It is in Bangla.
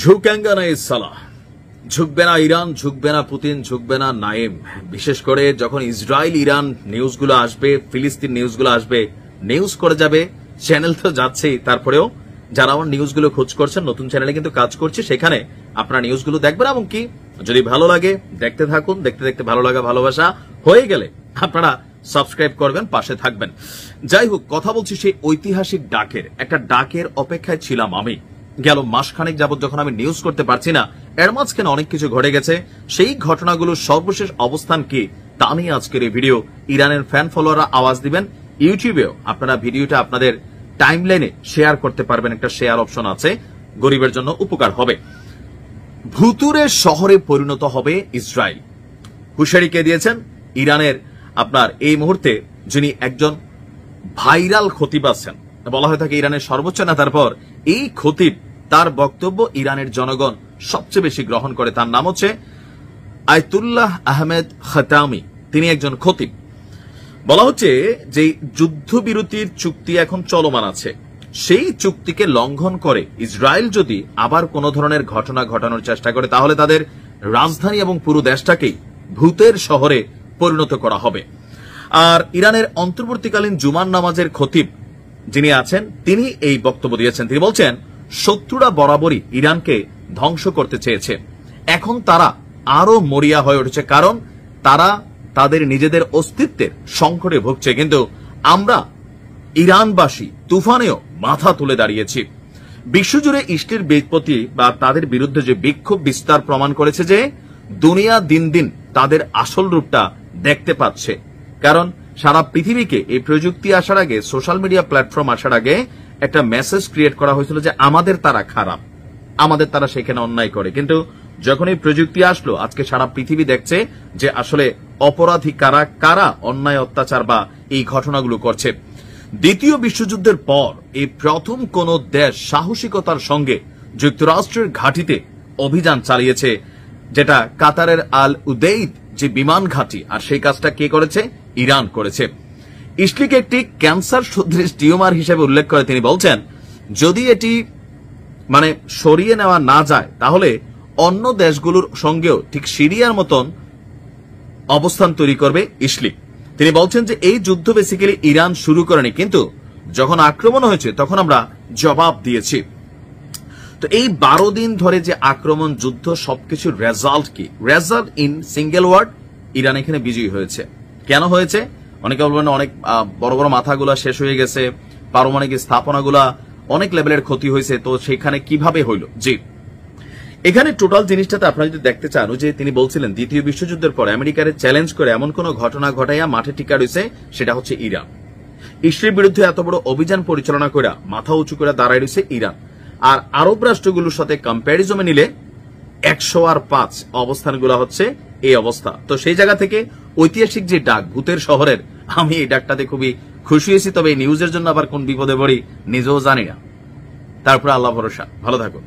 ঝুঁকেঙ্গা না সালাহ, ঝুঁকবে না ইরান, ঝুঁকবে না পুতিন, ঝুঁকবে না নায়েম। বিশেষ করে যখন ইসরায়েল ইরান নিউজগুলো আসবে, ফিলিস্তিন নিউজগুলো আসবে, নিউজ করে যাবে। চ্যানেল তো যাচ্ছেই, তারপরেও যারা আমার নিউজগুলো খোঁজ করছেন, নতুন চ্যানেলে কিন্তু কাজ করছে, সেখানে আপনারা নিউজগুলো দেখবেন এবং কি যদি ভালো লাগে দেখতে থাকুন। দেখতে দেখতে ভালো লাগা ভালোবাসা হয়ে গেলে আপনারা সাবস্ক্রাইব করবেন, পাশে থাকবেন। যাই হোক, কথা বলছি সেই ঐতিহাসিক ডাকের, একটা ডাকের অপেক্ষায় ছিলাম আমি। গেল মাসখানেক যাবত যখন আমি নিউজ করতে পারছি না, এর মাঝখানে অনেক কিছু ঘটে গেছে। সেই ঘটনাগুলোর সর্বশেষ অবস্থান কি তা নিয়ে আজকের এই ভিডিও। ইরানের ফ্যান ফলোয়াররা আওয়াজ দিবেন, ইউটিউবেও আপনারা ভিডিওটা আপনাদের টাইমলাইনে শেয়ার করতে পারবেন, একটা শেয়ার অপশন আছে, গরিবের জন্য উপকার হবে। ভুতুরের শহরে পরিণত হবে ইসরায়েল, হুঁশিয়ারি কে দিয়েছেন? ইরানের আপনার এই মুহূর্তে যিনি একজন ভাইরাল খতিব আছেন, বলা হয়ে থাকে ইরানের সর্বোচ্চ নেতার পর এই খতিব, তার বক্তব্য ইরানের জনগণ সবচেয়ে বেশি গ্রহণ করে। তার নাম হচ্ছে আয়তুল্লাহ আহমেদ খাতামি। তিনি একজন খতিব। বলা হচ্ছে যে যুদ্ধবিরতির চুক্তি এখন চলমান আছে, সেই চুক্তিকে লঙ্ঘন করে ইসরায়েল যদি আবার কোন ধরনের ঘটনা ঘটানোর চেষ্টা করে, তাহলে তাদের রাজধানী এবং পুরো দেশটাকেই ভূতের শহরে পরিণত করা হবে। আর ইরানের অন্তর্বর্তীকালীন জুমার নামাজের খতিব যিনি আছেন, তিনি এই বক্তব্য দিয়েছেন। তিনি বলছেন, শত্রুরা বরাবরই ইরানকে ধ্বংস করতে চেয়েছে, এখন তারা আরো মরিয়া হয়ে উঠেছে, কারণ তারা তাদের নিজেদের অস্তিত্বের সংকটে ভুগছে। কিন্তু আমরা ইরানবাসী তুফানেও মাথা তুলে দাঁড়িয়েছি। বিশ্বজুড়ে ইস্টের বিপত্তি বা তাদের বিরুদ্ধে যে বিক্ষোভ বিস্তার প্রমাণ করেছে যে দুনিয়া দিন দিন তাদের আসল রূপটা দেখতে পাচ্ছে। কারণ সারা পৃথিবীকে এই প্রযুক্তি আসার আগে, সোশ্যাল মিডিয়া প্ল্যাটফর্ম আসার আগে একটা মেসেজ ক্রিয়েট করা হয়েছিল যে আমাদের তারা খারাপ, আমাদের তারা সেখানে অন্যায় করে। কিন্তু যখন এই প্রযুক্তি আসলো, আজকে সারা পৃথিবী দেখছে যে আসলে অপরাধী কারা, কারা অন্যায় অত্যাচার বা এই ঘটনাগুলো করছে। দ্বিতীয় বিশ্বযুদ্ধের পর এই প্রথম কোন দেশ সাহসিকতার সঙ্গে যুক্তরাষ্ট্রের ঘাঁটিতে অভিযান চালিয়েছে, যেটা কাতারের আল উদেইদ যে বিমান ঘাঁটি, আর সেই কাজটা কে করেছে? ইরান করেছে। ইসলিকে একটি ক্যান্সার সদৃশ টিউমার হিসেবে উল্লেখ করে তিনি বলছেন, যদি এটি সরিয়ে নেওয়া না যায়, তাহলে অন্য দেশগুলোর সঙ্গেও ঠিক সিরিয়ার মতন অবস্থান তৈরি করবে ইসলিক। তিনি বলছেন যে এই যুদ্ধ বেসিক্যালি ইরান শুরু করেনি, কিন্তু যখন আক্রমণ হয়েছে তখন আমরা জবাব দিয়েছি। তো এই 12 দিন ধরে যে আক্রমণ, যুদ্ধ, সবকিছুর রেজাল্ট কি? Result in single word, Iran এখানে বিজয়ী হয়েছে। কেন হয়েছে? অনেকে বলবেন অনেক বড় বড় মাথাগুলা শেষ হয়ে গেছে, পারমাণবিক স্থাপনাগুলা অনেক লেভেলের ক্ষতি হয়েছে, তো সেখানে কিভাবে হইল? জি, এখানে টোটাল জিনিসটাতে আপনারা যদি দেখতে চান, যে তিনি বলছিলেন দ্বিতীয় বিশ্বযুদ্ধের পর আমেরিকার চ্যালেঞ্জ করে এমন কোন ঘটনা ঘটাইয়া মাঠে টিকা রয়েছে, সেটা হচ্ছে ইরান। ইসরায়েলের বিরুদ্ধে এত বড় অভিযান পরিচালনা করে মাথা উঁচু করে দাঁড়ায় রয়েছে ইরান। আর আরব রাষ্ট্রগুলোর সাথে কম্প্যারিজনে নিলে 105 অবস্থানগুলো হচ্ছে এই অবস্থা। তো সেই জায়গা থেকে ঐতিহাসিক যে ডাক ভূতের শহরের, আমি এই ডাকটাতে খুবই খুশি হয়েছি। তবে এই নিউজের জন্য আবার কোন বিপদে পড়ি নিজেও জানি না। তারপরে আল্লাহ ভরসা, ভালো থাকুন।